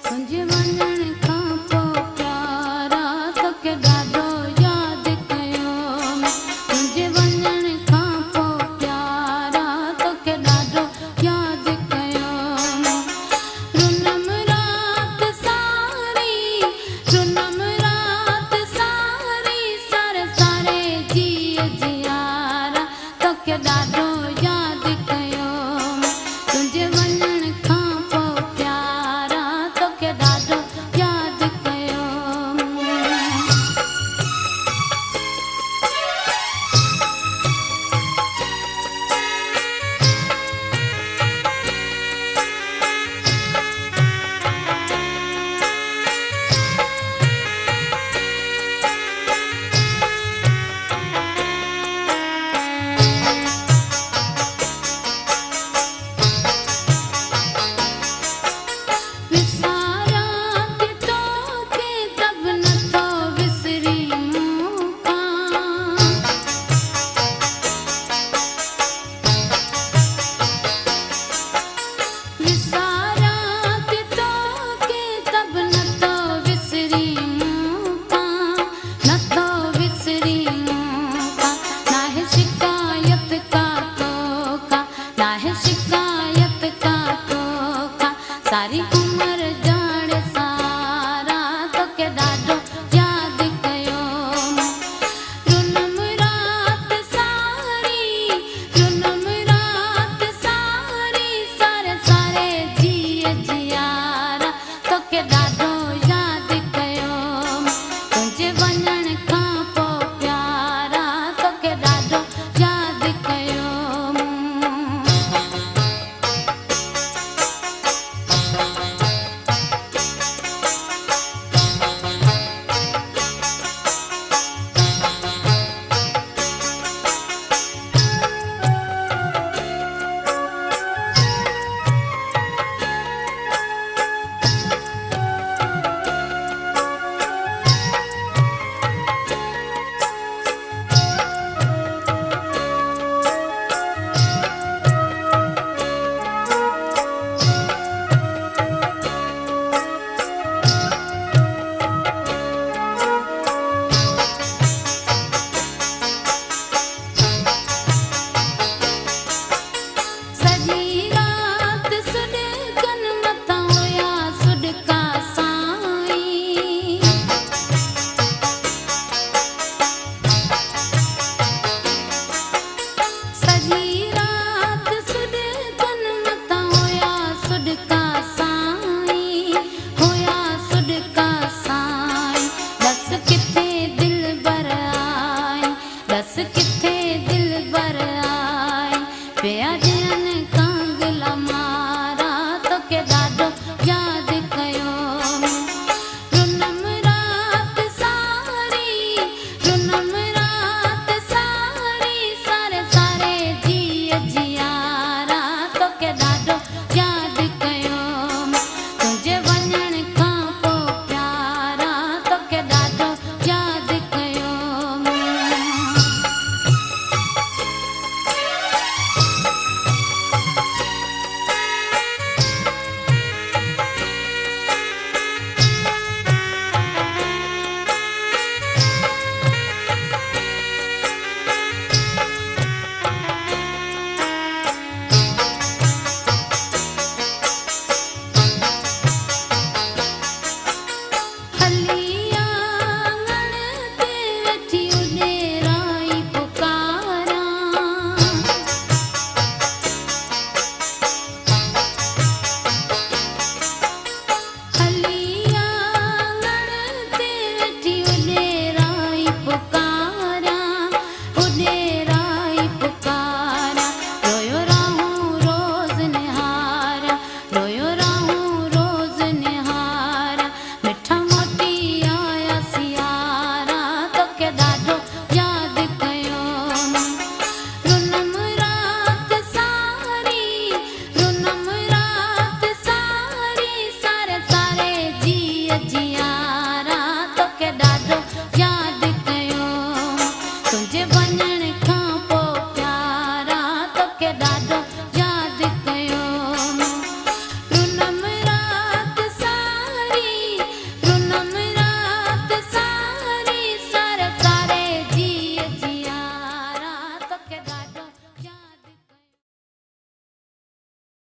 तुंहिंजे वञण खां पोइ प्यारा तोखे ॾाढो यादि कयो। तुंहिंजे वञण खां पोइ प्यारा तोखे ॾाढो यादि कयो। रुनम रात सारी रुनम रात सारी सारे सारे जीअ जियारा तोखे ॾाढो यादि कयो। तुंहिंजे वञण खां पोइ प्यारा तोखे ॾाढो यादि कयो। विसारा के तोखे तब नथो विसरी मूंखां। विसारा के तोखे तब नथो विसरी मूंखां। नथो विसरी मूंखां। नाहे शिकायत का तोखा नाहे शिकायत का तोखा। सारी उम्र ॼाण सारा तोखे ॾाढो यादि कयो। रुनम रात सारी रुनम रात सारी सारे सारे जीअ जियारा तोखे ॾाढो यादि कयो। तुंहिंजे वञण खां पोइ प्यारा तोखे ॾाढो यादि कयो। सॼी रात सुॾकनि मथां हुया सुॾका साईं। सॼी रात सुॾकनि मथां हुया सुॾका साईं। हुया सुॾका साईं। दस किथे दिलबर आई दस किथे दिलबर आई। पिया ॾियनि कांगला मारा तोखे ॾाढो यादि